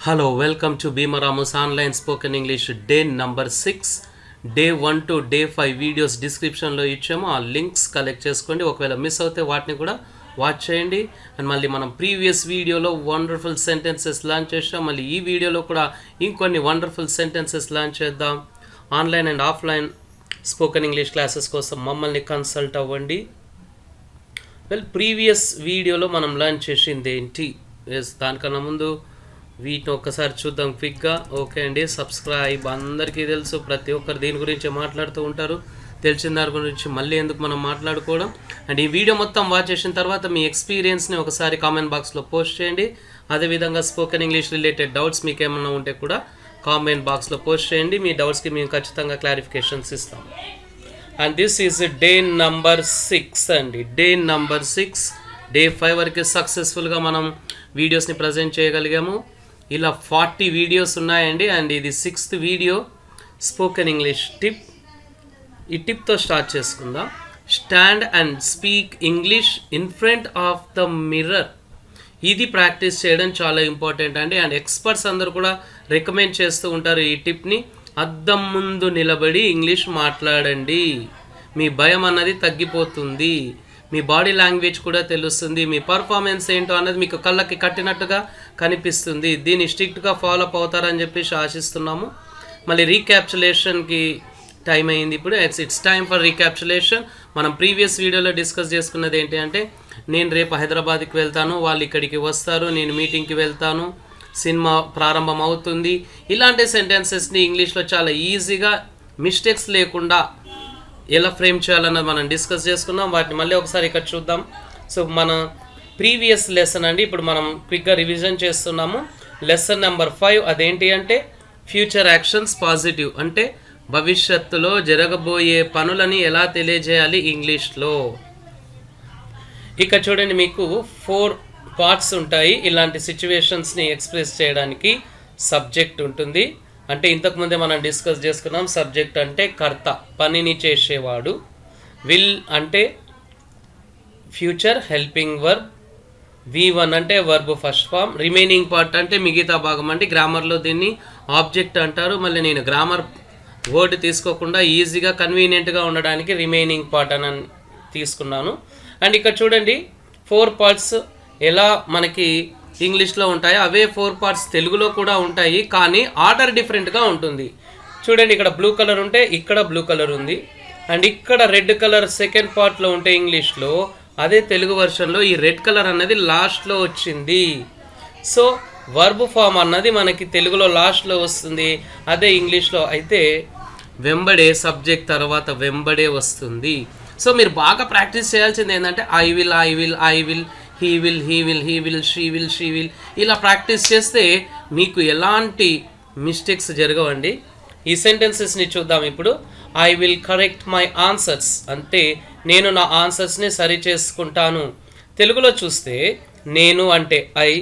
Hello, welcome to Bhima Ramu's online spoken English day number 6. Day 1 to day 5 videos డిస్క్రిప్షన్లో ఇచ్చాము. ఆ links collect చేసుకోండి. ఒకవేళ miss అవుతే వాటిని కూడా వాచ్ చేయండి. అండ్ మళ్ళీ మనం ప్రీవియస్ వీడియోలో వండర్ఫుల్ సెంటెన్సెస్ లర్న్ చేసాం. మళ్ళీ ఈ వీడియోలో కూడా ఇంకొన్ని వండర్ఫుల్ సెంటెన్సెస్ లర్న్ చేద్దాం. Online and offline spoken English classes కోసం మమ్మల్ని కన్సల్ట్ అవ్వండి. ప్రీవియస్ వీడియోలో మనం లర్న్ చేసింది ఏంటి? దానికన్నా ముందు వీటిని ఒక్కసారి చూద్దాం క్విక్గా. ఓకే అండి, సబ్స్క్రైబ్. అందరికీ తెలుసు, ప్రతి ఒక్కరు దీని గురించి మాట్లాడుతూ ఉంటారు. తెలిసిన దాని గురించి మళ్ళీ ఎందుకు మనం మాట్లాడుకోవడం. అండ్ ఈ వీడియో మొత్తం వాచ్ చేసిన తర్వాత మీ ఎక్స్పీరియన్స్ని ఒకసారి కామెంట్ బాక్స్లో పోస్ట్ చేయండి. అదేవిధంగా స్పోకెన్ ఇంగ్లీష్ రిలేటెడ్ డౌట్స్ మీకు ఏమన్నా ఉంటే కూడా కామెంట్ బాక్స్లో పోస్ట్ చేయండి. మీ డౌట్స్కి మేము ఖచ్చితంగా క్లారిఫికేషన్స్ ఇస్తాం. And this is day number 6 అండి. Day number 6. డే 5 వరకు సక్సెస్ఫుల్గా మనం వీడియోస్ని ప్రజెంట్ చేయగలిగాము. ఇలా 40 వీడియోస్ ఉన్నాయండి. అండ్ ఇది 6th video spoken English tip. ఈ టిప్తో స్టార్ట్ చేసుకుందాం. Stand and speak English in front of the mirror. ఇది ప్రాక్టీస్ చేయడం చాలా ఇంపార్టెంట్ అండి. అండ్ ఎక్స్పర్ట్స్ అందరూ కూడా రికమెండ్ చేస్తూ ఉంటారు ఈ టిప్ని. అద్దం ముందు నిలబడి ఇంగ్లీష్ మాట్లాడండి. మీ భయం అన్నది తగ్గిపోతుంది. మీ బాడీ లాంగ్వేజ్ కూడా తెలుస్తుంది. మీ పర్ఫార్మెన్స్ ఏంటో అన్నది మీకు కళ్ళకి కట్టినట్టుగా కనిపిస్తుంది. దీన్ని స్ట్రిక్ట్గా ఫాలో అప్ అవుతారని చెప్పేసి ఆశిస్తున్నాము. మళ్ళీ రీక్యాప్చులేషన్కి టైం అయింది. ఇప్పుడు ఇట్స్ టైమ్ ఫర్ రీక్యాప్చులేషన్. మనం ప్రీవియస్ వీడియోలో డిస్కస్ చేసుకున్నది ఏంటి అంటే, నేను రేపు హైదరాబాద్కి వెళ్తాను, వాళ్ళు ఇక్కడికి వస్తారు, నేను మీటింగ్కి వెళ్తాను, సినిమా ప్రారంభం అవుతుంది. ఇలాంటి సెంటెన్సెస్ని ఇంగ్లీష్లో చాలా ఈజీగా మిస్టేక్స్ లేకుండా ఎలా ఫ్రేమ్ చేయాలన్నది మనం డిస్కస్ చేసుకున్నాం. వాటిని మళ్ళీ ఒకసారి ఇక్కడ చూద్దాం. సో మన ప్రీవియస్ లెసన్ అండి, ఇప్పుడు మనం క్విక్గా రివిజన్ చేస్తున్నాము. లెసన్ నెంబర్ 5 అదేంటి అంటే ఫ్యూచర్ యాక్షన్స్ పాజిటివ్. అంటే భవిష్యత్తులో జరగబోయే పనులని ఎలా తెలియజేయాలి ఇంగ్లీష్లో. ఇక చూడండి, మీకు 4 పార్ట్స్ ఉంటాయి. ఇలాంటి సిచ్యువేషన్స్ని ఎక్స్ప్రెస్ చేయడానికి సబ్జెక్ట్ ఉంటుంది. అంటే ఇంతకుముందే మనం డిస్కస్ చేసుకున్నాం. సబ్జెక్ట్ అంటే కర్త, పనిని చేసేవాడు. విల్ అంటే ఫ్యూచర్ హెల్పింగ్ వర్బ్. V1 అంటే verb first form. Remaining part అంటే మిగతా భాగం అంటే గ్రామర్లో దీన్ని ఆబ్జెక్ట్ అంటారు. మళ్ళీ నేను గ్రామర్ వర్డ్ తీసుకోకుండా ఈజీగా కన్వీనియంట్గా ఉండడానికి రిమైనింగ్ పార్ట్ అని తీసుకున్నాను. అండ్ ఇక్కడ చూడండి, 4 పార్ట్స్ ఎలా మనకి ఇంగ్లీష్లో ఉంటాయి, అవే 4 పార్ట్స్ తెలుగులో కూడా ఉంటాయి. కానీ ఆర్డర్ డిఫరెంట్గా ఉంటుంది. చూడండి, ఇక్కడ బ్లూ కలర్ ఉంటే ఇక్కడ బ్లూ కలర్ ఉంది. అండ్ ఇక్కడ రెడ్ కలర్ సెకండ్ పార్ట్లో ఉంటే ఇంగ్లీష్లో, అదే తెలుగు వర్షన్లో ఈ రెడ్ కలర్ అన్నది లాస్ట్లో వచ్చింది. సో వర్బ్ ఫామ్ అన్నది మనకి తెలుగులో లాస్ట్లో వస్తుంది. అదే ఇంగ్లీష్లో అయితే వెంబడే సబ్జెక్ట్ తర్వాత వెంబడే వస్తుంది. సో మీరు బాగా ప్రాక్టీస్ చేయాల్సింది ఏంటంటే I will, I will, I will, he will, he will, he will, she will, she will, ఇలా ప్రాక్టీస్ చేస్తే మీకు ఎలాంటి మిస్టేక్స్ జరగవండి. ఈ సెంటెన్సెస్ని చూద్దాం ఇప్పుడు. I will correct my answers అంటే నేను నా ఆన్సర్స్ని సరి చేసుకుంటాను. తెలుగులో చూస్తే నేను అంటే ఐ,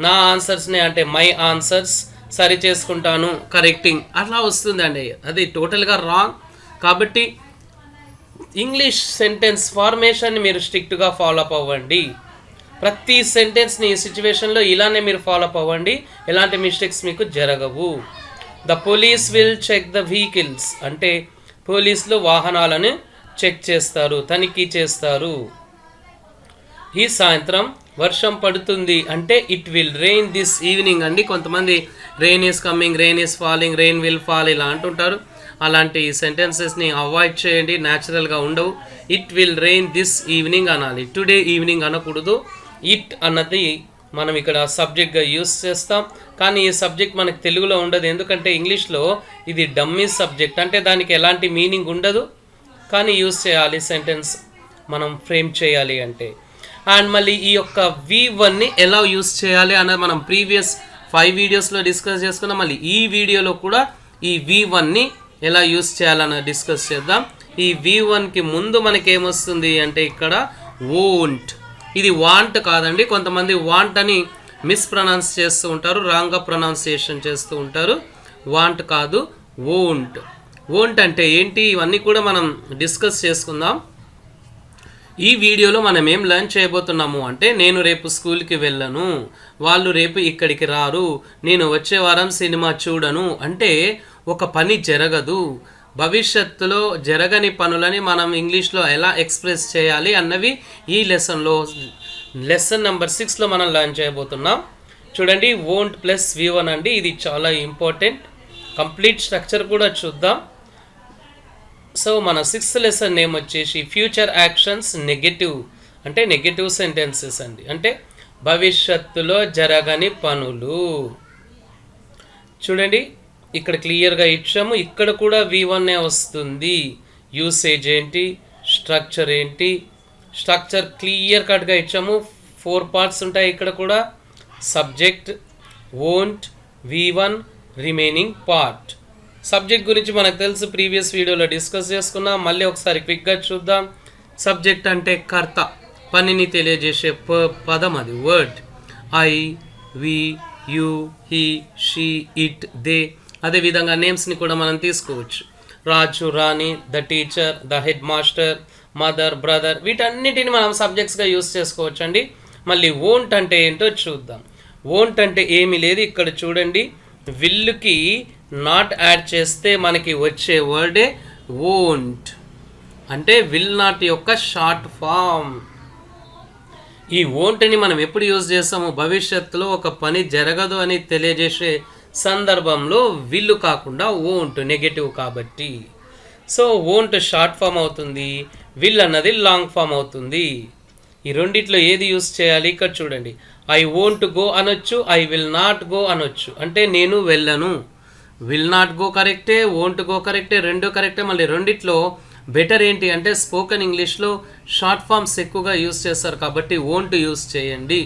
నా ఆన్సర్స్ని అంటే మై ఆన్సర్స్, సరి చేసుకుంటాను కరెక్టింగ్ అట్లా వస్తుందండి. అది టోటల్గా రాంగ్. కాబట్టి ఇంగ్లీష్ సెంటెన్స్ ఫార్మేషన్ని మీరు స్ట్రిక్ట్గా ఫాలో అప్ అవ్వండి. ప్రతి సెంటెన్స్ని ఈ సిచ్యువేషన్లో ఇలానే మీరు ఫాలో అప్ అవ్వండి. ఎలాంటి మిస్టేక్స్ మీకు జరగవు. The police will check the vehicles అంటే పోలీసులు వాహనాలను చెక్ చేస్తారు, తనిఖీ చేస్తారు. ఈ సాయంత్రం వర్షం పడుతుంది అంటే it will rain this evening అండి. కొంతమంది rain is coming, rain is falling, rain will fall ఇలా అంటుంటారు. అలాంటి సెంటెన్సెస్ని అవాయిడ్ చేయండి, న్యాచురల్గా ఉండవు. It will rain this evening అనాలి, టుడే ఈవినింగ్ అనకూడదు. ఇట్ అన్నది మనం ఇక్కడ సబ్జెక్ట్గా యూస్ చేస్తాం. కానీ ఈ సబ్జెక్ట్ మనకు తెలుగులో ఉండదు. ఎందుకంటే ఇంగ్లీష్లో ఇది డమ్మీ సబ్జెక్ట్, అంటే దానికి ఎలాంటి మీనింగ్ ఉండదు. కానీ యూస్ చేయాలి సెంటెన్స్ మనం ఫ్రేమ్ చేయాలి అంటే. అండ్ మళ్ళీ ఈ యొక్క V1ని ఎలా యూస్ చేయాలి అన్నది మనం ప్రీవియస్ 5 వీడియోస్లో డిస్కస్ చేసుకున్నాం. మళ్ళీ ఈ వీడియోలో కూడా ఈ V1ని ఎలా యూస్ చేయాలన్నది డిస్కస్ చేద్దాం. ఈ V1కి ముందు మనకి ఏమొస్తుంది అంటే ఇక్కడ వోంట్. ఇది వాంట్ కాదండి. కొంతమంది వాంట్ అని మిస్ప్రొనౌన్స్ చేస్తూ ఉంటారు, రాంగ్గా ప్రొనౌన్సియేషన్ చేస్తూ ఉంటారు. వాంట్ కాదు, వోంట్. వోంట్ అంటే ఏంటి, ఇవన్నీ కూడా మనం డిస్కస్ చేసుకుందాం. ఈ వీడియోలో మనం ఏం లర్న్ చేయబోతున్నాము అంటే, నేను రేపు స్కూల్కి వెళ్ళను, వాళ్ళు రేపు ఇక్కడికి రారు, నేను వచ్చే వారం సినిమా చూడను అంటే ఒక పని జరగదు. భవిష్యత్తులో జరగని పనులని మనం ఇంగ్లీష్లో ఎలా ఎక్స్ప్రెస్ చేయాలి అన్నవి ఈ లెసన్ నెంబర్ 6లో మనం లర్న్ చేయబోతున్నాం. చూడండి, వోంట్ ప్లస్ V1 అండి, ఇది చాలా ఇంపార్టెంట్. కంప్లీట్ స్ట్రక్చర్ కూడా చూద్దాం. సో మన 6th లెసన్ నేమ్ వచ్చేసి ఫ్యూచర్ యాక్షన్స్ నెగటివ్, అంటే నెగటివ్ సెంటెన్సెస్ అండి, అంటే భవిష్యత్తులో జరగని పనులు. చూడండి, ఇక్కడ క్లియర్గా ఇచ్చాము, ఇక్కడ కూడా V1 వస్తుంది. యూసేజ్ ఏంటి, స్ట్రక్చర్ ఏంటి, స్ట్రక్చర్ క్లియర్ కట్గా ఇచ్చాము. 4 పార్ట్స్ ఉంటాయి ఇక్కడ కూడా. Subject, won't, V1, remaining part. Subject గురించి మనకు తెలుసు, ప్రీవియస్ వీడియోలో డిస్కస్ చేసుకున్నాం. మళ్ళీ ఒకసారి క్విక్గా చూద్దాం. సబ్జెక్ట్ అంటే కర్త, పనిని తెలియజేసే పదం, అది word. I, we, you, he, she, it, they. అదేవిధంగా నేమ్స్ని కూడా మనం తీసుకోవచ్చు. Raju, Rani, the teacher, the head master, mother, brother, వీటన్నిటిని మనం సబ్జెక్ట్స్గా యూస్ చేసుకోవచ్చు అండి. మళ్ళీ వోంట్ అంటే ఏంటో చూద్దాం. వోంట్ అంటే ఏమీ లేదు, ఇక్కడ చూడండి, విల్లుకి నాట్ యాడ్ చేస్తే మనకి వచ్చే వర్డే వోంట్, అంటే విల్ నాట్ యొక్క షార్ట్ ఫామ్. ఈ వోంట్ని మనం ఎప్పుడు యూజ్ చేస్తాము, భవిష్యత్తులో ఒక పని జరగదు అని తెలియజేసే సందర్భంలో విల్లు కాకుండా వోంట్, నెగటివ్ కాబట్టి. సో వోంట్ షార్ట్ ఫామ్ అవుతుంది, విల్ అన్నది లాంగ్ ఫామ్ అవుతుంది. ఈ రెండిట్లో ఏది యూజ్ చేయాలి, ఇక్కడ చూడండి. ఐ వోంట్ గో అనొచ్చు, ఐ విల్ నాట్ గో అనొచ్చు, అంటే నేను వెళ్ళను. విల్ నాట్ గో కరెక్టే, వోంట్ గో కరెక్టే, రెండు కరెక్టే. మళ్ళీ రెండిట్లో బెటర్ ఏంటి అంటే, స్పోకెన్ ఇంగ్లీష్లో షార్ట్ ఫామ్స్ ఎక్కువగా యూజ్ చేస్తారు కాబట్టి వోంట్ యూజ్ చేయండి.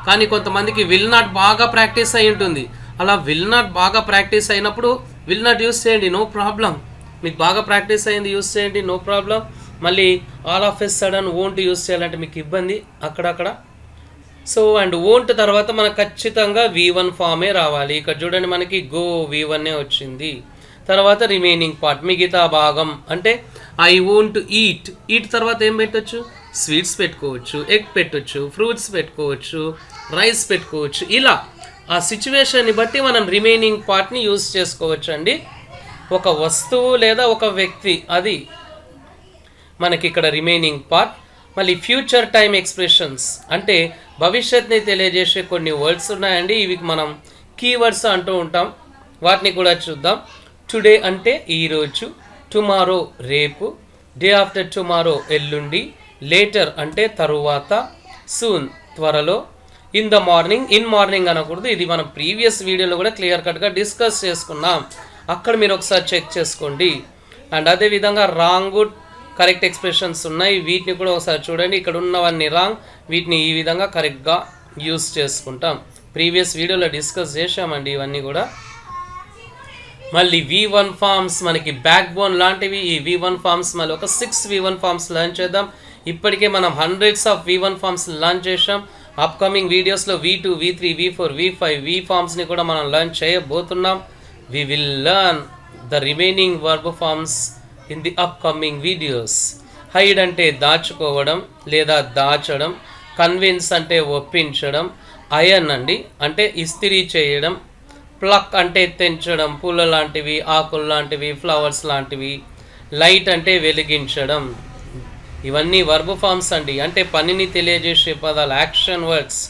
కానీ కొంతమందికి విల్ నాట్ బాగా ప్రాక్టీస్ అయి ఉంటుంది. అలా విల్ నాట్ బాగా ప్రాక్టీస్ అయినప్పుడు విల్ నాట్ యూజ్ చేయండి, నో ప్రాబ్లం. మీకు బాగా ప్రాక్టీస్ అయింది, యూజ్ చేయండి, నో ప్రాబ్లం. మళ్ళీ all of a sudden won't use చేయాలంటే మీకు ఇబ్బంది అక్కడక్కడ. సో అండ్ వోంట్ తర్వాత మనకు ఖచ్చితంగా V1 ఫామే రావాలి. ఇక్కడ చూడండి, మనకి గో V1 వచ్చింది. తర్వాత రిమైనింగ్ పార్ట్, మిగతా భాగం, అంటే ఐ వోంట్ ఈట్. ఈట్ తర్వాత ఏం పెట్టచ్చు, స్వీట్స్ పెట్టుకోవచ్చు, ఎగ్ పెట్టచ్చు, ఫ్రూట్స్ పెట్టుకోవచ్చు, రైస్ పెట్టుకోవచ్చు. ఇలా ఆ సిచ్యువేషన్ని బట్టి మనం రిమైనింగ్ పార్ట్ని యూజ్ చేసుకోవచ్చు అండి. ఒక వస్తువు లేదా ఒక వ్యక్తి, అది మనకి ఇక్కడ రిమైనింగ్ పార్ట్. మళ్ళీ ఫ్యూచర్ టైం ఎక్స్ప్రెషన్స్, అంటే భవిష్యత్తుని తెలియజేసే కొన్ని వర్డ్స్ ఉన్నాయండి. ఇవి మనం కీవర్డ్స్ అంటూ ఉంటాం, వాటిని కూడా చూద్దాం. టుడే అంటే ఈరోజు, టుమారో రేపు, డే ఆఫ్టర్ టుమారో ఎల్లుండి, లేటర్ అంటే తరువాత, సూన్ త్వరలో, in the morning, in morning అనకూడదు. ఇది మనం ప్రీవియస్ వీడియోలో కూడా క్లియర్ కట్గా డిస్కస్ చేసుకున్నాం, అక్కడ మీరు ఒకసారి చెక్ చేసుకోండి. అండ్ అదేవిధంగా రాంగ్, కరెక్ట్ ఎక్స్ప్రెషన్స్ ఉన్నాయి, వీటిని కూడా ఒకసారి చూడండి. ఇక్కడ ఉన్నవన్నీ రాంగ్, వీటిని ఈ విధంగా కరెక్ట్గా యూస్ చేసుకుంటాం. ప్రీవియస్ వీడియోలో డిస్కస్ చేసామండి ఇవన్నీ కూడా. మళ్ళీ V1 ఫార్మ్స్, మనకి బ్యాక్ బోన్ లాంటివి. ఈ V1 ఫార్మ్స్ మళ్ళీ ఒక 6 V1 ఫార్మ్స్ లర్న్ చేద్దాం. ఇప్పటికే మనం hundreds of V1 forms learn చేసాం. అప్కమింగ్ వీడియోస్లో V2, V3, V4, V5, V ఫార్మ్స్ని కూడా మనం లర్న్ చేయబోతున్నాం. We will learn the remaining verb forms in the upcoming videos. Hide అంటే దాచుకోవడం లేదా దాచడం, కన్విన్స్ అంటే ఒప్పించడం, అయన్ అండి అంటే ఇస్త్రీ చేయడం, ప్లక్ అంటే తెంచడం, పూల లాంటివి, ఆకులు లాంటివి, ఫ్లవర్స్ లాంటివి, లైట్ అంటే వెలిగించడం. ఇవన్నీ వర్బ్ ఫార్మ్స్ అండి, అంటే పనిని తెలియజేసే పదాలు, యాక్షన్ వర్డ్స్.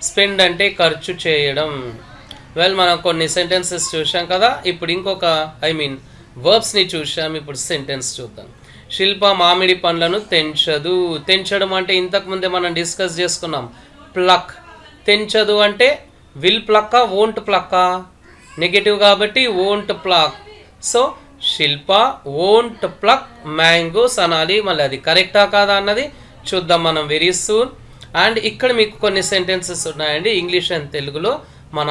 స్పెండ్ అంటే ఖర్చు చేయడం. మనం కొన్ని సెంటెన్సెస్ చూసాం కదా, ఇప్పుడు ఇంకొక వర్బ్స్ని చూసాం. ఇప్పుడు సెంటెన్స్ చూద్దాం. శిల్ప మామిడి పండ్లను తెంచదు. తెంచడం అంటే ఇంతకుముందే మనం డిస్కస్ చేసుకున్నాం, ప్లక్. తెంచదు అంటే విల్ ప్లక్కా, వోంట్ ప్లక్కా, నెగటివ్ కాబట్టి won't pluck. So Shilpa won't pluck mangoes అనాలి. మళ్ళీ అది కరెక్టా కాదా అన్నది చూద్దాం మనం వెరీ సూన్. అండ్ ఇక్కడ మీకు కొన్ని సెంటెన్సెస్ ఉన్నాయండి, ఇంగ్లీష్ అండ్ తెలుగులో. మన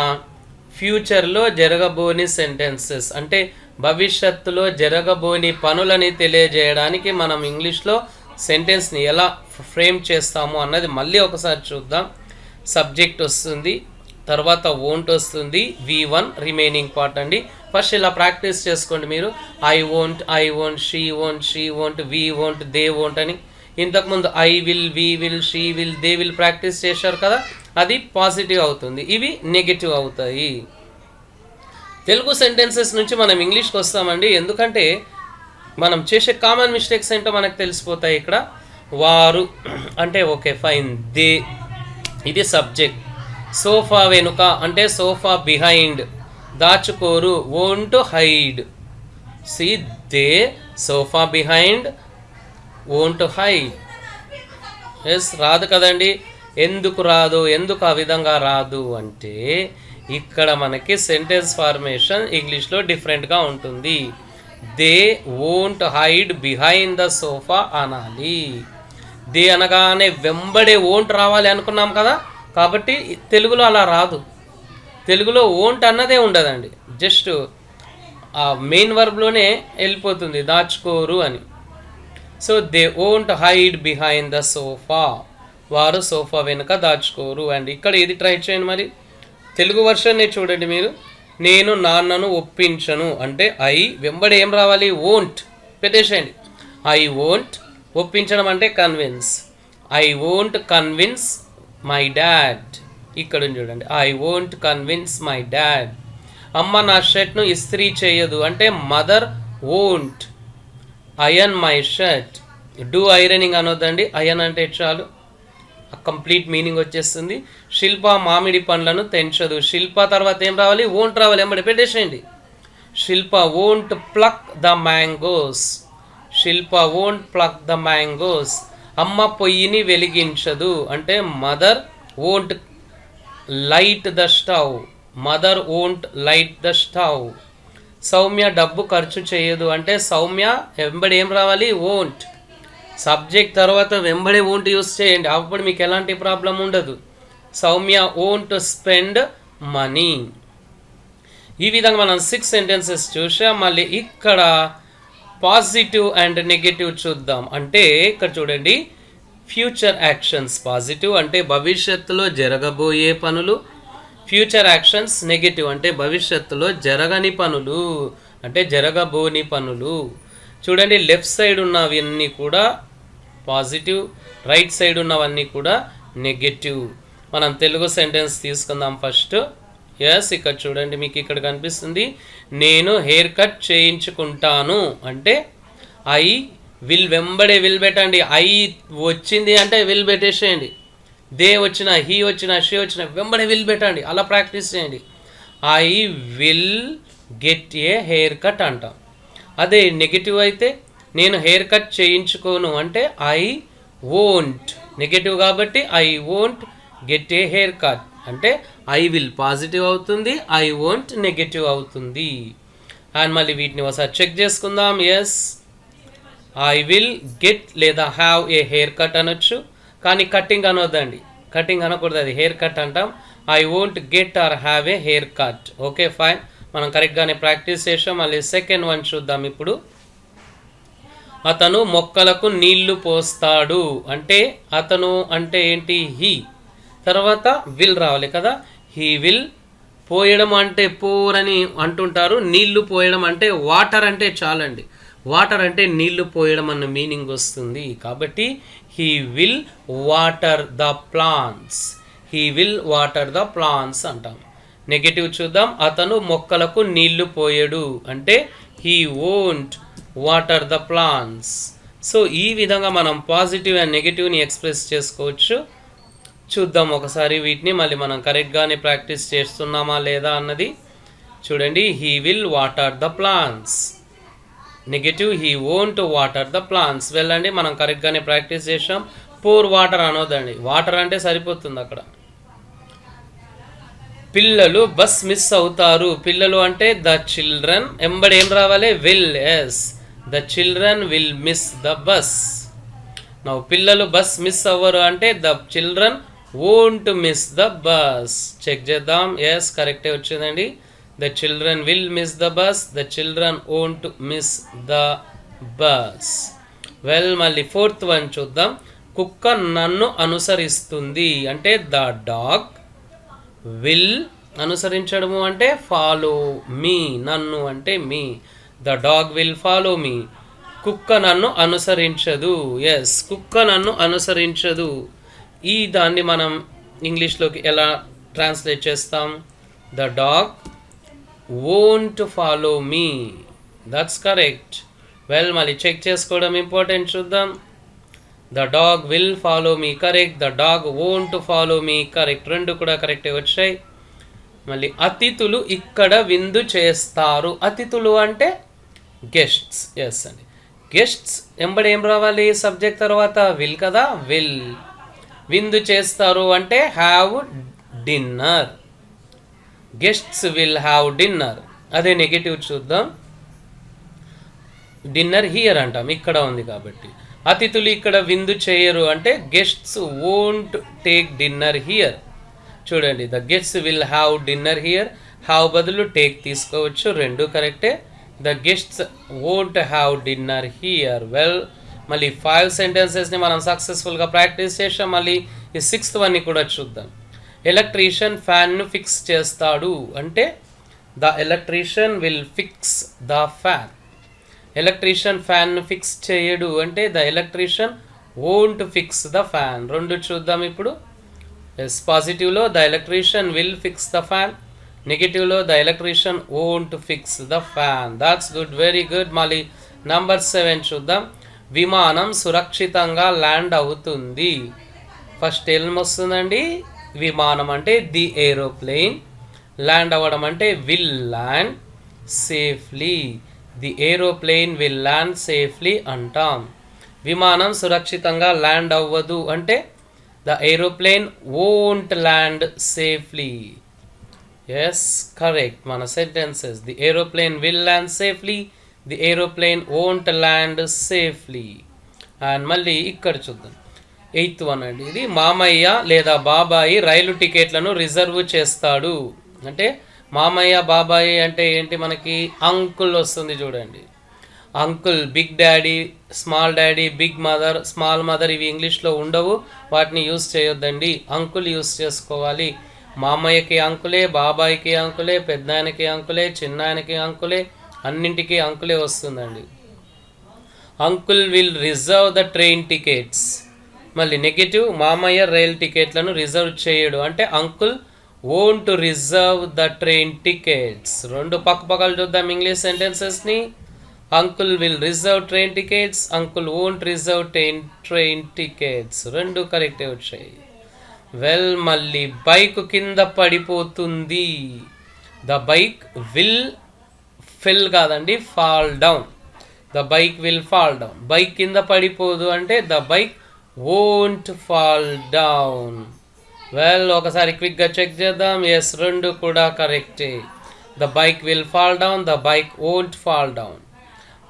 ఫ్యూచర్లో జరగబోని సెంటెన్సెస్, అంటే భవిష్యత్తులో జరగబోని పనులని తెలియజేయడానికి మనం ఇంగ్లీష్లో సెంటెన్స్ని ఎలా ఫ్రేమ్ చేస్తాము అన్నది మళ్ళీ ఒకసారి చూద్దాం. సబ్జెక్ట్ వస్తుంది, తర్వాత వోంట్ వస్తుంది, V1 రిమైనింగ్ పార్ట్ అండి. ఫస్ట్ ఇలా ప్రాక్టీస్ చేసుకోండి మీరు. I won't, she won't, we won't, they won't అని ఇంతకుముందు I will, we will, she will, they will practice చేశారు కదా, అది పాజిటివ్ అవుతుంది. ఇవి నెగటివ్ అవుతాయి. తెలుగు సెంటెన్సెస్ నుంచి మనం ఇంగ్లీష్కి వస్తామండి. ఎందుకంటే మనం చేసే కామన్ మిస్టేక్స్ ఏంటో మనకు తెలిసిపోతాయి. ఇక్కడ వారు అంటే ఓకే ఫైన్, దే ఇది సబ్జెక్ట్. సోఫా వెనుక అంటే సోఫా బిహైండ్, దాచుకోరు won't hide. See they sofa behind won't hide. S రాదు కదండి. ఎందుకు రాదు, ఎందుకు ఆ విధంగా రాదు అంటే ఇక్కడ మనకి సెంటెన్స్ ఫార్మేషన్ ఇంగ్లీష్లో డిఫరెంట్గా ఉంటుంది. They won't hide behind the sofa అనాలి. దే అనగానే వెంబడే వోంట్ రావాలి అనుకున్నాం కదా, కాబట్టి తెలుగులో అలా రాదు. తెలుగులో వోంట్ అన్నదే ఉండదండి, జస్ట్ ఆ మెయిన్ వర్బ్లోనే వెళ్ళిపోతుంది, దాచుకోరు అని. So they won't hide behind the sofa, వారు సోఫా వెనుక దాచుకోరు. అండ్ ఇక్కడ ఇది ట్రై చేయండి మరి, తెలుగు వర్షన్ని చూడండి మీరు. నేను నాన్నను ఒప్పించను అంటే ఐ వెంబడి ఏం రావాలి, వోంట్ పెట్టేసేయండి. ఐ వోంట్, ఒప్పించడం అంటే convince. I won't convince my dad. ఇక్కడ చూడండి, I won't convince my dad. అమ్మ నా షర్ట్ను ఇస్త్రీ చేయదు అంటే mother won't iron my shirt. Do ironing అనొద్దండి, అయన్ అంటే చాలు, కంప్లీట్ మీనింగ్ వచ్చేస్తుంది. శిల్ప మామిడి పండ్లను తెంచదు. శిల్ప తర్వాత ఏం రావాలి, వోంట్ రావాలి, ఎంబడి పెట్టేసేయండి. Shilpa won't pluck the mangoes. Shilpa won't pluck the mangoes. అమ్మ పొయ్యిని వెలిగించదు అంటే mother won't light the stove. Mother won't light the stove. Soumya డబ్బు ఖర్చు చేయదు అంటే సౌమ్య వెంబడి ఏం రావాలి, వోంట్. సబ్జెక్ట్ తర్వాత వెంబడే వోంట్ యూస్ చేయండి, అప్పుడు మీకు ఎలాంటి ప్రాబ్లం ఉండదు. Soumya won't spend money. ఈ విధంగా మనం 6 సెంటెన్సెస్ చూసాం. మళ్ళీ ఇక్కడ పాజిటివ్ అండ్ నెగటివ్ చూద్దాం. అంటే ఇక్కడ చూడండి, ఫ్యూచర్ యాక్షన్స్ పాజిటివ్ అంటే భవిష్యత్తులో జరగబోయే పనులు. ఫ్యూచర్ యాక్షన్స్ నెగటివ్ అంటే భవిష్యత్తులో జరగని పనులు, అంటే జరగబోని పనులు. చూడండి, లెఫ్ట్ సైడ్ ఉన్నవన్నీ కూడా పాజిటివ్, రైట్ సైడ్ ఉన్నవన్నీ కూడా నెగటివ్. మనం తెలుగు సెంటెన్స్ తీసుకుందాం ఫస్ట్. ఎస్, ఇక్కడ చూడండి, మీకు ఇక్కడ కనిపిస్తుంది, నేను హెయిర్ కట్ చేయించుకుంటాను అంటే ఐ విల్ వెంబడే విల్ పెట్టండి. ఐ వచ్చింది అంటే విల్ పెట్టేసేయండి. దే వచ్చిన, హీ వచ్చిన, షీ వచ్చిన వెంబడే విల్ పెట్టండి. అలా ప్రాక్టీస్ చేయండి. I will get a hair cut అంటాం. అదే నెగటివ్ అయితే నేను హెయిర్ కట్ చేయించుకోను అంటే ఐ వోంట్. నెగటివ్ కాబట్టి I won't get a hair cut అంటే ఐ విల్ పాజిటివ్ అవుతుంది, ఐ వోంట్ నెగటివ్ అవుతుంది. అండ్ మళ్ళీ వీటిని ఒకసారి చెక్ చేసుకుందాం. ఎస్, ఐ విల్ గెట్ లేదా హ్యావ్ ఏ హెయిర్ కట్ అనొచ్చు, కానీ కటింగ్ అనొద్దండి, కటింగ్ అనకూడదు, అది హెయిర్ కట్ అంటాం. I won't get or have a hair cut. Okay fine, మనం కరెక్ట్గానే ప్రాక్టీస్ చేసాం. మళ్ళీ సెకండ్ వన్ చూద్దాం ఇప్పుడు. అతను మొక్కలకు నీళ్లు పోస్తాడు అంటే అతను అంటే ఏంటి, హీ. తర్వాత విల్ రావాలి కదా, హీ విల్. పోయడం అంటే పోర్ అని అంటుంటారు, నీళ్లు పోయడం అంటే వాటర్ అంటే చాలండి. వాటర్ అంటే నీళ్లు పోయడం అన్న మీనింగ్ వస్తుంది. కాబట్టి he will water the plants. He will water the plants అంటాం. నెగటివ్ చూద్దాం, అతను మొక్కలకు నీళ్లు పోయడు అంటే he won't water the plants. So ఈ విధంగా మనం పాజిటివ్ అండ్ నెగటివ్ని ఎక్స్ప్రెస్ చేసుకోవచ్చు. చూద్దాం ఒకసారి వీటిని, మళ్ళీ మనం కరెక్ట్గానే ప్రాక్టీస్ చేస్తున్నామా లేదా అన్నది చూడండి. He will water the plants. Negative he won't water the plants. వెళ్ళండి, మనం కరెక్ట్గానే ప్రాక్టీస్ చేసాం. పోర్ వాటర్ అనొద్దండి, వాటర్ అంటే సరిపోతుంది అక్కడ. పిల్లలు బస్ మిస్ అవుతారు. పిల్లలు అంటే ద చిల్డ్రన్, ఎంబడి ఏం రావాలి, will. Yes, the children will miss the bus. Now పిల్లలు బస్ మిస్ అవ్వరు అంటే the children won't miss the bus. Check చేద్దాం. ఎస్, కరెక్టే వచ్చిందండి. The children will miss the bus, the children won't miss the bus. Well, మళ్ళీ fourth one చూద్దాం. కుక్క నన్ను అనుసరిస్తుంది అంటే ద డాగ్ విల్. అనుసరించడము అంటే ఫాలో మీ. నన్ను అంటే me. The dog will follow me. కుక్క నన్ను అనుసరించదు. ఎస్, కుక్క నన్ను అనుసరించదు. ఈ దాన్ని మనం ఇంగ్లీష్లోకి ఎలా ట్రాన్స్లేట్ చేస్తాం? The dog won't follow me. That's correct. Well, మళ్ళీ చెక్ చేసుకోవడం ఇంపార్టెంట్, చూద్దాం. The dog will follow me, correct. The dog won't follow me, correct. రెండు కూడా కరెక్టే వచ్చాయి. మళ్ళీ అతిథులు ఇక్కడ విందు చేస్తారు. అతిథులు అంటే గెస్ట్స్. ఎస్ అండి, గెస్ట్స్ ఎంబడి ఏం రావాలి? సబ్జెక్ట్ తర్వాత విల్ కదా, విల్. విందు చేస్తారు అంటే have dinner. Guests will have dinner. అదే నెగటివ్ చూద్దాం. డిన్నర్ హియర్ అంటాం, ఇక్కడ ఉంది కాబట్టి. అతిథులు ఇక్కడ విందు చేయరు అంటే guests won't take dinner here. చూడండి, the guests will have dinner here. Have బదులు టేక్ తీసుకోవచ్చు, రెండు కరెక్టే. The guests won't have dinner here. Well, మళ్ళీ 5 సెంటెన్సెస్ని మనం సక్సెస్ఫుల్గా ప్రాక్టీస్ చేసాం. మళ్ళీ ఈ 6th వన్ని కూడా చూద్దాం. ఎలక్ట్రీషియన్ ఫ్యాన్ను ఫిక్స్ చేస్తాడు అంటే the electrician will fix the fan. Electrician ఫ్యాన్ను ఫిక్స్ చేయడు అంటే the electrician won't fix the fan. రెండు చూద్దాం ఇప్పుడు. ఎస్, పాజిటివ్లో the electrician will fix the fan, నెగిటివ్లో the electrician won't fix the fan. That's good, very good. మళ్ళీ number 7 చూద్దాం. విమానం సురక్షితంగా ల్యాండ్ అవుతుంది. ఫస్ట్ ఏమొస్తుందండి? విమానం అంటే ది ఏరోప్లేన్. ల్యాండ్ అవ్వడం అంటే will land safely. The aeroplane will land safely అంటాం. విమానం సురక్షితంగా ల్యాండ్ అవ్వదు అంటే the aeroplane won't land safely. Yes, correct. మన sentences: the aeroplane will land safely, the aeroplane won't land safely. And మళ్ళీ ఇక్కడ చూద్దాం. 8th వన్ అండి ఇది. మామయ్య లేదా బాబాయి రైలు టికెట్లను రిజర్వ్ చేస్తాడు అంటే మామయ్య బాబాయి అంటే ఏంటి? మనకి అంకుల్ వస్తుంది చూడండి. Uncle, big daddy, small daddy, big mother, small mother ఇవి ఇంగ్లీష్లో ఉండవు, వాటిని యూస్ చేయొద్దండి. అంకుల్ యూస్ చేసుకోవాలి. మామయ్యకి అంకులే, బాబాయికి అంకులే, పెద్దాయనకి అంకులే, చిన్నాయనకి అంకులే, అన్నింటికి అంకులే వస్తుందండి. Uncle will reserve the train tickets. మళ్ళీ నెగిటివ్, మామయ్య రైల్ టికెట్లను రిజర్వ్ చేయడు అంటే uncle won't reserve the train tickets. రెండు పక్కపక్కలు చూద్దాం ఇంగ్లీష్ సెంటెన్సెస్ని. Uncle will reserve train tickets, uncle won't reserve train tickets. రెండు కరెక్టే వచ్చాయి. వెల్, మళ్ళీ బైక్ కింద పడిపోతుంది. ద బైక్ విల్ ఫెల్ కాదండి, fall down. The bike will fall down. Bike కింద పడిపోదు అంటే the bike won't fall down. Well, ఒకసారి క్విక్గా చెక్ చేద్దాం. ఎస్, రెండు కూడా కరెక్టే. The bike will fall down, the bike won't fall down.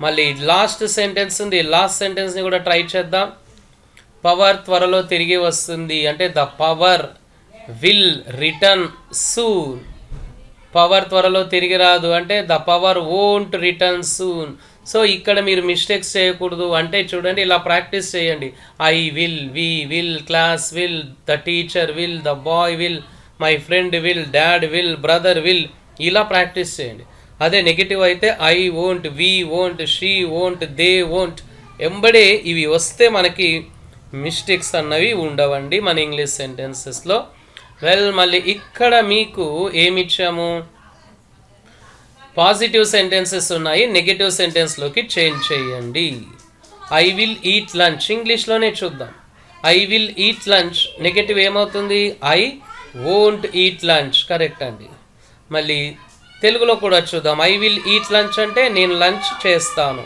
మళ్ళీ లాస్ట్ సెంటెన్స్ ఉంది, లాస్ట్ సెంటెన్స్ని కూడా ట్రై చేద్దాం. పవర్ త్వరలో తిరిగి వస్తుంది అంటే the power will return soon. Power త్వరలో తిరిగి రాదు అంటే the power won't return soon. So ఇక్కడ మీరు మిస్టేక్స్ చేయకూడదు అంటే చూడండి, ఇలా ప్రాక్టీస్ చేయండి. I will, we will, class will, the teacher will, the boy will, my friend will, dad will, brother will, ఇలా ప్రాక్టీస్ చేయండి. అదే నెగిటివ్ అయితే I won't, we won't, she won't, they won't, ఎంబడే ఇవి వస్తే మనకి మిస్టేక్స్ అన్నవి ఉండవండి మన ఇంగ్లీష్ సెంటెన్సెస్లో. వెల్, మళ్ళీ ఇక్కడ మీకు ఏమిచ్చాము? పాజిటివ్ సెంటెన్సెస్ ఉన్నాయి, నెగిటివ్ సెంటెన్స్లోకి చేంజ్ చేయండి. ఐ విల్ ఈట్ లంచ్, ఇంగ్లీష్లోనే చూద్దాం. I will eat lunch, negative ఏమవుతుంది? I won't eat lunch. Correct అండి. మళ్ళీ తెలుగులో కూడా చూద్దాం. ఐ విల్ ఈట్ లంచ్ అంటే నేను లంచ్ చేస్తాను.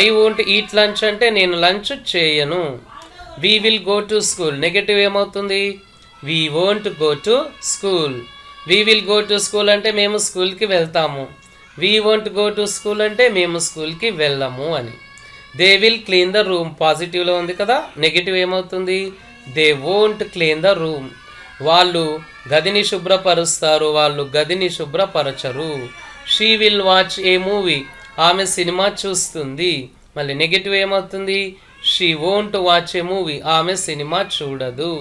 ఐ వోంట్ ఈట్ లంచ్ అంటే నేను లంచ్ చేయను. We will go to school, negative ఏమవుతుంది? We won't go to school. We will go to school అంటే మేము స్కూల్కి వెళ్తాము. We won't go to school అంటే మేము స్కూల్కి వెళ్ళము అని. They will clean the room, పాజిటివ్లో ఉంది కదా. నెగిటివ్ ఏమవుతుంది? They won't clean the room. వాళ్ళు గదిని శుభ్రపరుస్తారు, వాళ్ళు గదిని శుభ్రపరచరు. She will watch a movie, ఆమె సినిమా చూస్తుంది. మళ్ళీ నెగిటివ్ ఏమవుతుంది? She won't watch a movie, ఆమె సినిమా చూడదు.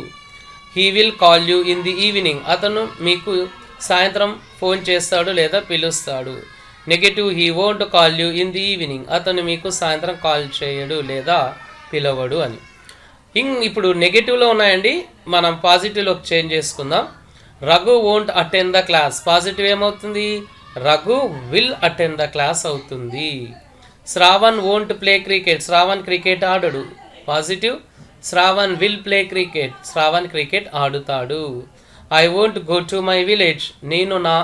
He will call you in the evening, అతను మీకు సాయంత్రం ఫోన్ చేస్తాడు లేదా పిలుస్తాడు. Negative he won't call you in the evening, అతను మీకు సాయంత్రం కాల్ చేయడు లేదా పిలవడు అని. ఇప్పుడు నెగటివ్లో ఉన్నాయండి, మనం పాజిటివ్లోకి చేంజ్ చేసుకుందాం. Raghu won't attend the class, positive ఏమవుతుంది? Raghu will attend the class అవుతుంది. Shravan won't play cricket, Shravan cricket ఆడడు, positive. Shravan will play cricket, Shravan cricket ఆడుతాడు. I won't go to my village, నేను నా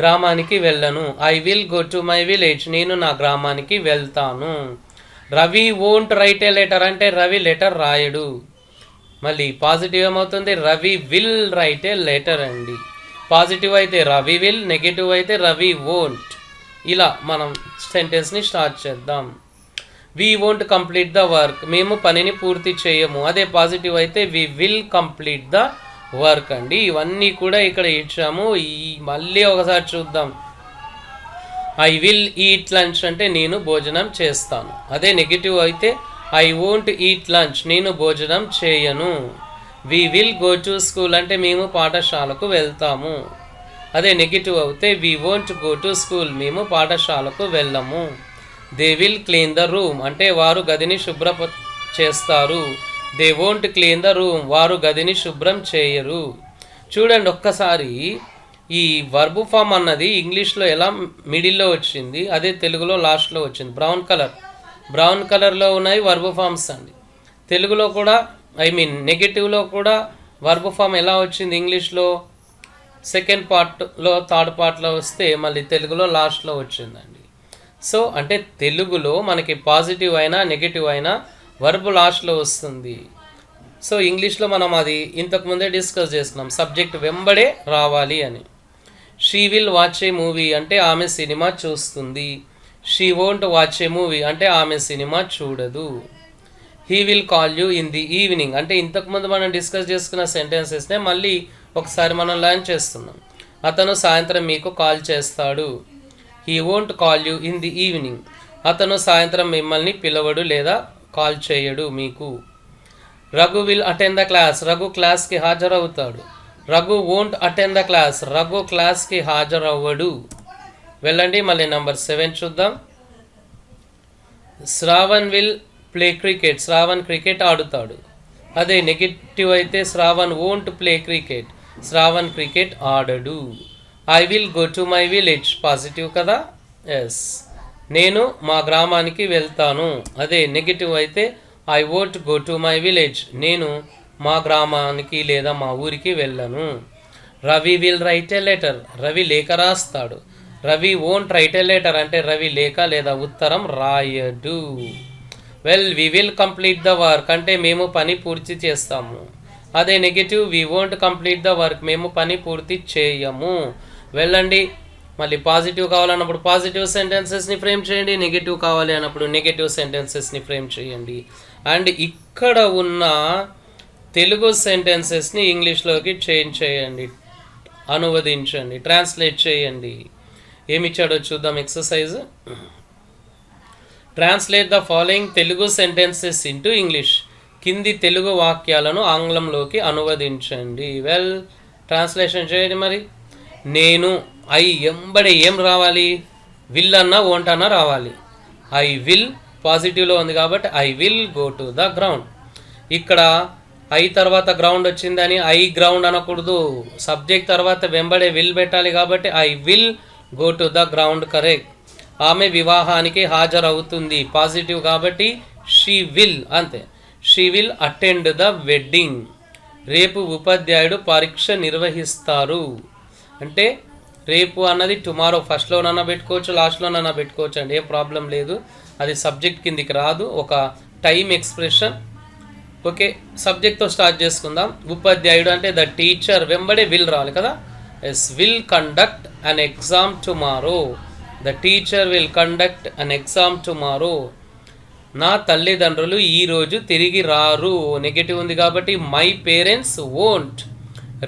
గ్రామానికి వెళ్ళను. I will go to my village, నేను నా గ్రామానికి వెళ్తాను. Ravi won't write a letter, అంటే రవి లెటర్ రాయడు. మళ్ళీ పాజిటివ్ ఏమవుతుంది? Ravi will write a letter అండి. పాజిటివ్ అయితే రవి విల్, నెగిటివ్ అయితే రవి వోంట్. ఇలా మనం సెంటెన్స్ని స్టార్ట్ చేద్దాం. We won't complete the work, మేము పనిని పూర్తి చేయము. అదే పాజిటివ్ అయితే we will complete the work అండి. ఇవన్నీ కూడా ఇక్కడ ఇచ్చాము. మళ్ళీ ఒకసారి చూద్దాం. ఐ విల్ ఈట్ లంచ్ అంటే నేను భోజనం చేస్తాను. అదే నెగిటివ్ అయితే ఐ వోంట్ ఈట్ లంచ్, నేను భోజనం చేయను. We will go to school అంటే మేము పాఠశాలకు వెళ్తాము. అదే నెగిటివ్ అయితే we won't go to school, మేము పాఠశాలకు వెళ్ళము. They will clean the room అంటే వారు గదిని శుభ్ర చేస్తారు. They won't clean the room, వారు గదిని శుభ్రం చేయరు. చూడండి ఒక్కసారి, ఈ వర్బ్ ఫామ్ అన్నది ఇంగ్లీష్లో ఎలా మిడిల్లో వచ్చింది, అదే తెలుగులో లాస్ట్లో వచ్చింది. బ్రౌన్ కలర్లో ఉన్నాయి వర్బ్ ఫామ్స్ అండి. తెలుగులో కూడా నెగటివ్లో కూడా వర్బ్ ఫామ్ ఎలా వచ్చింది ఇంగ్లీష్లో, సెకండ్ పార్ట్లో థర్డ్ పార్ట్లో వస్తే మళ్ళీ తెలుగులో లాస్ట్లో వచ్చిందండి. సో అంటే తెలుగులో మనకి పాజిటివ్ అయినా నెగిటివ్ అయినా వర్బ్ లాస్ట్లో వస్తుంది. సో ఇంగ్లీష్లో మనం అది ఇంతకుముందే డిస్కస్ చేసుకున్నాం, సబ్జెక్ట్ వెంబడే రావాలి అని. She will watch a movie అంటే ఆమె సినిమా చూస్తుంది. She won't watch a movie అంటే ఆమె సినిమా చూడదు. He will call you in the evening అంటే ఇంతకుముందు మనం డిస్కస్ చేసుకున్న సెంటెన్సెస్నే మళ్ళీ ఒకసారి మనం లర్న్ చేస్తున్నాం. అతను సాయంత్రం మీకు కాల్ చేస్తాడు. He won't call you in the evening, అతను సాయంత్రం మిమ్మల్ని పిలవడు లేదా కాల్ చేయడు మీకు. Raghu will attend the class, Raghu క్లాస్కి హాజరవుతాడు. Raghu won't attend the class, Raghu క్లాస్కి హాజరవ్వడు. వెళ్ళండి మళ్ళీ నెంబర్ 7 చూద్దాం. Shravan will play cricket, Shravan cricket ఆడుతాడు. అదే నెగిటివ్ అయితే Shravan won't play cricket, Shravan cricket ఆడడు. I will go to my village, positive కదా, ఎస్, నేను మా గ్రామానికి వెళ్తాను. అదే నెగిటివ్ అయితే I won't go to my village, నేను మా గ్రామానికి లేదా మా ఊరికి వెళ్ళను. Ravi will write a letter, Ravi లేఖ రాస్తాడు. Ravi won't write a letter అంటే రవి లేఖ లేదా ఉత్తరం రాయడు. Well we will complete the work అంటే మేము పని పూర్తి చేస్తాము. అదే negative we won't complete the work, మేము పని పూర్తి చేయము. వెళ్ళండి మళ్ళీ పాజిటివ్ కావాలన్నప్పుడు పాజిటివ్ సెంటెన్సెస్ని ఫ్రేమ్ చేయండి, నెగిటివ్ కావాలి అన్నప్పుడు నెగిటివ్ సెంటెన్సెస్ని ఫ్రేమ్ చేయండి. అండ్ ఇక్కడ ఉన్న తెలుగు సెంటెన్సెస్ని ఇంగ్లీష్లోకి చేంజ్ చేయండి, అనువదించండి, ట్రాన్స్లేట్ చేయండి. ఏమిచ్చాడో చూద్దాం exercise. Translate the following Telugu sentences into English, కింది తెలుగు వాక్యాలను ఆంగ్లంలోకి అనువదించండి. వెల్ ట్రాన్స్లేషన్ చేయండి. మరి నేను ఐ ఎంబడి ఏం రావాలి, విల్ అన్నా వోంట్ అన్నా రావాలి. ఐ విల్ పాజిటివ్లో ఉంది కాబట్టి I will go to the ground. ఇక్కడ ఐ తర్వాత గ్రౌండ్ వచ్చిందని ఐ గ్రౌండ్ అనకూడదు, సబ్జెక్ట్ తర్వాత వెంబడే విల్ పెట్టాలి కాబట్టి I will go to the ground correct. ఆమె వివాహానికి హాజరవుతుంది, పాజిటివ్ కాబట్టి షీ విల్, అంతే. She will attend the wedding. రేపు ఉపాధ్యాయుడు పరీక్ష నిర్వహిస్తారు అంటే రేపు అన్నది టుమారో, ఫస్ట్లోనన్నా పెట్టుకోవచ్చు లాస్ట్లోనన్నా పెట్టుకోవచ్చు అండి, ఏ ప్రాబ్లం లేదు. అది సబ్జెక్ట్ కిందికి రాదు, ఒక టైం ఎక్స్ప్రెషన్. ఓకే, సబ్జెక్ట్తో స్టార్ట్ చేసుకుందాం. ఉపాధ్యాయుడు అంటే ద టీచర్, వెంబడే విల్ రావాలి కదా, yes, will conduct an exam tomorrow. The teacher will conduct an exam tomorrow. నా తల్లిదండ్రులు ఈరోజు తిరిగి రారు, నెగటివ్ ఉంది కాబట్టి my parents won't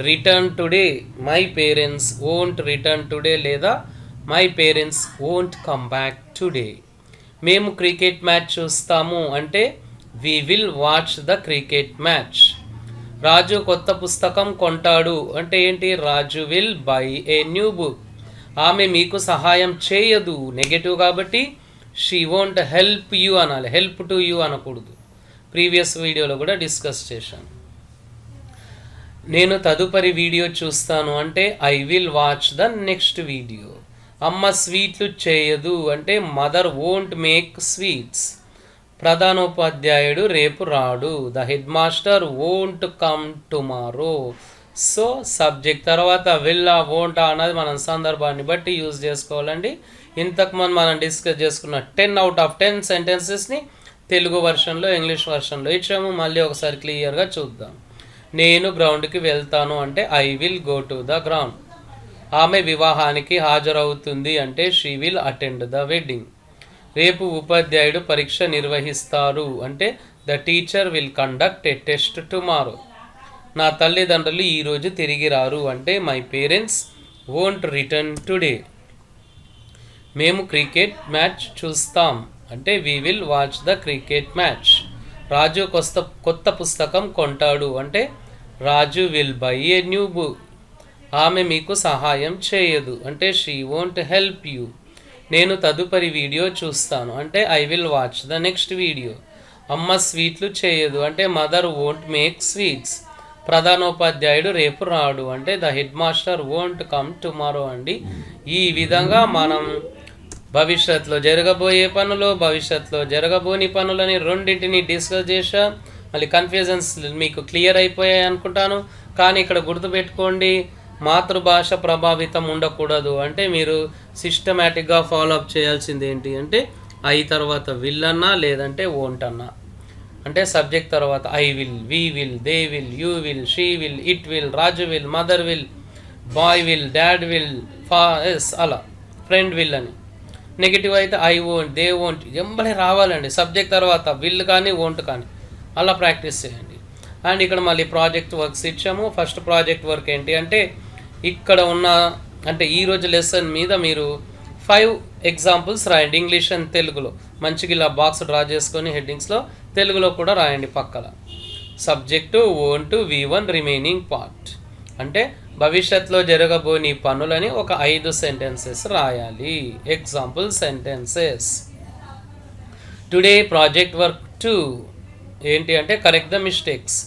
return today, my parents won't return today లేదా my parents won't come back today. మేము క్రికెట్ మ్యాచ్ చూస్తాము అంటే we will watch the cricket match. Raju కొత్త పుస్తకం కొంటాడు అంటే ఏంటి, Raju will buy a new book. ఆమె మీకు సహాయం చేయదు, నెగటివ్ కాబట్టి షీ వోంట్ హెల్ప్ యూ అనాలి, హెల్ప్ టు యూ అనకూడదు. ప్రీవియస్ వీడియోలో కూడా డిస్కస్ చేశాను. నేను తదుపరి వీడియో చూస్తాను అంటే I will watch the next video. అమ్మ స్వీట్లు చేయదు అంటే మదర్ వోంట్ మేక్ స్వీట్స్. ప్రధానోపాధ్యాయుడు రేపు రాడు, the head master won't come tomorrow. So subject తర్వాత విల్ వోంట్ అన్నది మనం సందర్భాన్ని బట్టి యూజ్ చేసుకోవాలండి. ఇంతకుముందు మనం డిస్కస్ చేసుకున్న 10 out of 10 సెంటెన్సెస్ని తెలుగు వర్షన్లో, ఇంగ్లీష్ వర్షన్లో ఇచ్చాము. మళ్ళీ ఒకసారి క్లియర్గా చూద్దాం. నేను గ్రౌండ్కి వెళ్తాను అంటే I will go to the ground. ఆమె వివాహానికి హాజరవుతుంది అంటే she will attend the wedding. రేపు ఉపాధ్యాయుడు పరీక్ష నిర్వహిస్తారు అంటే the teacher will conduct a test tomorrow. నా తల్లిదండ్రులు ఈరోజు తిరిగి రారు అంటే my parents won't return today. మేము క్రికెట్ మ్యాచ్ చూస్తాం అంటే we will watch the cricket match. Raju కొత్త పుస్తకం కొంటాడు అంటే Raju will buy a new book. ఆమె మీకు సహాయం చేయదు అంటే షీ వోంట్ హెల్ప్ యూ. నేను తదుపరి వీడియో చూస్తాను అంటే I will watch the next video. అమ్మ స్వీట్లు చేయదు అంటే మదర్ వోంట్ మేక్ స్వీట్స్. ప్రధానోపాధ్యాయుడు రేపు రాడు అంటే the head master won't come tomorrow అండి. ఈ విధంగా మనం భవిష్యత్తులో జరగబోయే పనులు, భవిష్యత్తులో జరగబోని పనులని రెండింటిని డిస్కస్ చేశా. మళ్ళీ కన్ఫ్యూజన్స్ మీకు క్లియర్ అయిపోయాయి అనుకుంటాను. కానీ ఇక్కడ గుర్తుపెట్టుకోండి, మాతృభాష ప్రభావితం ఉండకూడదు అంటే మీరు సిస్టమేటిక్గా ఫాలోఅప్ చేయాల్సింది ఏంటి అంటే ఐ తర్వాత విల్ అన్నా లేదంటే వోంట్ అన్నా. అంటే సబ్జెక్ట్ తర్వాత I will, we will, they will, you will, she will, it will, Raju will, mother will, boy will, dad will, అలా ఫ్రెండ్ విల్ అని. నెగిటివ్ అయితే ఐ వోంట్, దే వోంట్ ఎంబడే రావాలండి. సబ్జెక్ట్ తర్వాత విల్ కానీ వోంట్ కానీ అలా ప్రాక్టీస్ చేయండి. అండ్ ఇక్కడ మళ్ళీ ప్రాజెక్ట్ వర్క్స్ ఇచ్చాము. ఫస్ట్ ప్రాజెక్ట్ వర్క్ ఏంటి అంటే ఇక్కడ ఉన్న అంటే ఈరోజు లెసన్ మీద మీరు 5 ఎగ్జాంపుల్స్ రాయండి, ఇంగ్లీష్ అండ్ తెలుగులో. మంచిగా ఇలా బాక్స్ డ్రా చేసుకొని హెడ్డింగ్స్లో తెలుగులో కూడా రాయండి పక్కన. Subject won't, V1 remaining part అంటే భవిష్యత్తులో జరగబోని పనులని ఒక 5 సెంటెన్సెస్ రాయాలి. Example sentences. Today project work 2 ఏంటి అంటే కరెక్ట్ ద మిస్టేక్స్,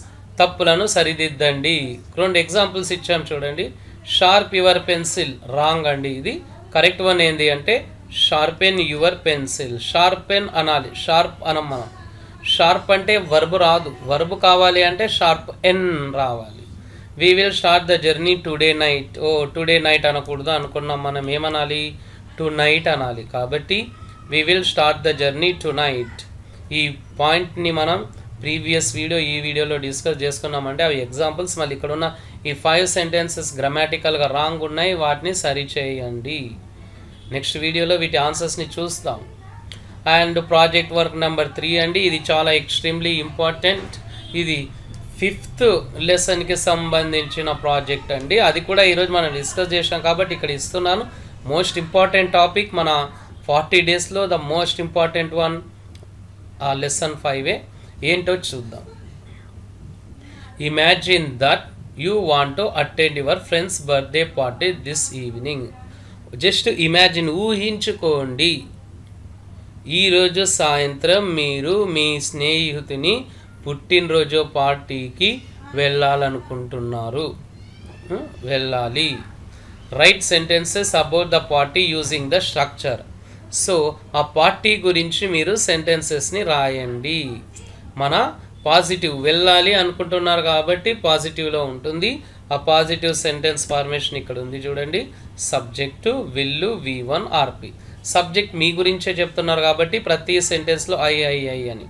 తప్పులను సరిదిద్దండి. 2 ఎగ్జాంపుల్స్ ఇచ్చాం చూడండి. షార్ప్ యువర్ పెన్సిల్, రాంగ్ అండి. ఇది కరెక్ట్ వన్ ఏంటి అంటే షార్పెన్ యువర్ పెన్సిల్. షార్పెన్ అనాలి, షార్ప్ అనం మనం. షార్ప్ అంటే వర్బ్ రాదు, వర్బ్ కావాలి అంటే షార్ప్ ఎన్ రావాలి. We will start the journey today night. Today night అనకూడదు అనుకున్నాం మనం, ఏమనాలి? టు నైట్ అనాలి. కాబట్టి we will start the journey to night. ఈ పాయింట్ని మనం ప్రీవియస్ వీడియో, ఈ వీడియోలో డిస్కస్ చేసుకున్నామంటే అవి ఎగ్జాంపుల్స్. మళ్ళీ ఇక్కడ ఉన్న ఈ 5 సెంటెన్సెస్ గ్రామాటికల్గా రాంగ్ ఉన్నాయి, వాటిని సరిచేయండి. నెక్స్ట్ వీడియోలో వీటి ఆన్సర్స్ని చూస్తాం. అండ్ ప్రాజెక్ట్ వర్క్ నెంబర్ 3 అండి, ఇది చాలా ఎక్స్ట్రీమ్లీ ఇంపార్టెంట్. ఇది 5th లెసన్కి సంబంధించిన ప్రాజెక్ట్ అండి. అది కూడా ఈరోజు మనం డిస్కస్ చేసాం కాబట్టి ఇక్కడ ఇస్తున్నాను. మోస్ట్ ఇంపార్టెంట్ టాపిక్ మన 40 డేస్లో the most important one lesson 5 ఏంటో చూద్దాం. Imagine that you want to attend your friends birthday party this evening. Just imagine, ఊహించుకోండి, ఈరోజు సాయంత్రం మీరు మీ స్నేహితుని పుట్టినరోజు పార్టీకి వెళ్ళాలనుకుంటున్నారు, వెళ్ళాలి. Right sentences about the party using the structure. So ఆ పార్టీ గురించి మీరు సెంటెన్సెస్ని రాయండి. మన పాజిటివ్, వెళ్ళాలి అనుకుంటున్నారు కాబట్టి పాజిటివ్లో ఉంటుంది. ఆ పాజిటివ్ సెంటెన్స్ ఫార్మేషన్ ఇక్కడ ఉంది చూడండి. సబ్జెక్టు, విల్లు, V1, RP. సబ్జెక్ట్ మీ గురించే చెప్తున్నారు కాబట్టి ప్రతి సెంటెన్స్లో ఐ అని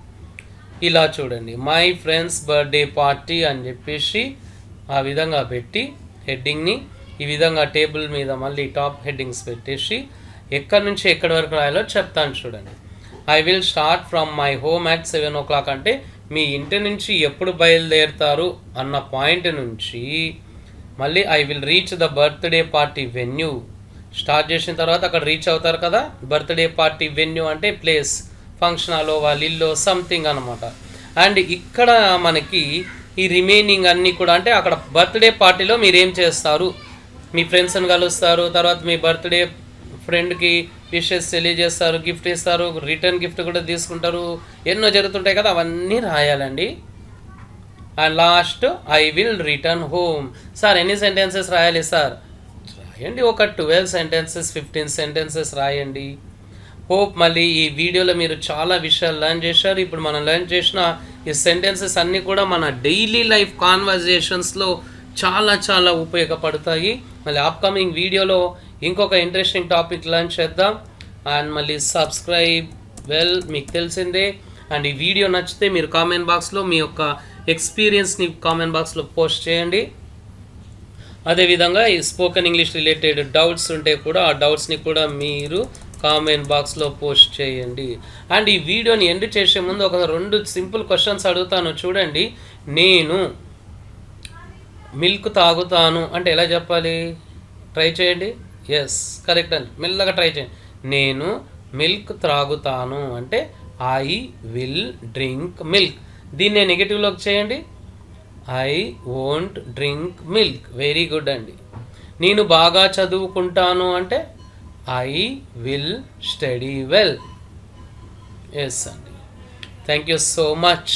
ఇలా చూడండి. మై ఫ్రెండ్స్ బర్త్డే పార్టీ అని చెప్పేసి ఆ విధంగా పెట్టి హెడ్డింగ్ని ఈ విధంగా టేబుల్ మీద మళ్ళీ టాప్ హెడ్డింగ్స్ పెట్టేసి ఎక్కడి నుంచి ఎక్కడి వరకు రాయాలో చెప్తాను చూడండి. I will start from my home at 7 o'clock అంటే మీ ఇంటి నుంచి ఎప్పుడు బయలుదేరుతారు అన్న పాయింట్ నుంచి మళ్ళీ I will reach the birthday party venue. Start చేసిన తర్వాత అక్కడ రీచ్ అవుతారు కదా. బర్త్డే పార్టీ వెన్యూ అంటే ప్లేస్, ఫంక్షన్ హాల్లో, వాళ్ళ ఇల్లు, సంథింగ్ అనమాట. అండ్ ఇక్కడ మనకి ఈ రిమైనింగ్ అన్నీ కూడా అంటే అక్కడ బర్త్డే పార్టీలో మీరు ఏం చేస్తారు మీ ఫ్రెండ్స్ని కలుస్తారు, తర్వాత మీ బర్త్డే ఫ్రెండ్కి విషెస్ తెలియజేస్తారు, గిఫ్ట్ ఇస్తారు, రిటర్న్ గిఫ్ట్ కూడా తీసుకుంటారు, ఎన్నో జరుగుతుంటాయి కదా, అవన్నీ రాయాలండి. And last I will return home. Sir ఎన్ని సెంటెన్సెస్ రాయాలి సార్? రాయండి ఒక 12 సెంటెన్సెస్ 15 సెంటెన్సెస్ రాయండి. హోప్ మళ్ళీ ఈ వీడియోలో మీరు చాలా విషయాలు లెర్న్ చేశారు. ఇప్పుడు మనం లెర్న్ చేసిన ఈ సెంటెన్సెస్ అన్నీ కూడా మన డైలీ లైఫ్ కాన్వర్జేషన్స్లో చాలా చాలా ఉపయోగపడతాయి. మళ్ళీ అప్కమింగ్ వీడియోలో ఇంకొక ఇంట్రెస్టింగ్ టాపిక్ లర్న్ చేద్దాం. అండ్ మళ్ళీ సబ్స్క్రైబ్ వెల్, మీకు తెలిసిందే. అండ్ ఈ వీడియో నచ్చితే మీరు కామెంట్ బాక్స్లో మీ యొక్క ఎక్స్పీరియన్స్ని కామెంట్ బాక్స్లో పోస్ట్ చేయండి. అదేవిధంగా ఈ స్పోకెన్ ఇంగ్లీష్ రిలేటెడ్ డౌట్స్ ఉంటే కూడా ఆ డౌట్స్ని కూడా మీరు కామెంట్ బాక్స్లో పోస్ట్ చేయండి. అండ్ ఈ వీడియోని ఎండ్ చేసే ముందు ఒక 2 సింపుల్ క్వశ్చన్స్ అడుగుతాను, చూడండి. నేను మిల్క్ తాగుతాను అంటే ఎలా చెప్పాలి? ట్రై చేయండి. ఎస్, కరెక్ట్ అండి. మెల్లగా ట్రై చేయండి. నేను మిల్క్ త్రాగుతాను అంటే ఐ విల్ డ్రింక్ మిల్క్. దీన్ని నెగిటివ్లోకి చేయండి. I won't drink milk. Very good అండి. నేను బాగా చదువుకుంటాను అంటే I will study well. Yes అండి. Thank you so much.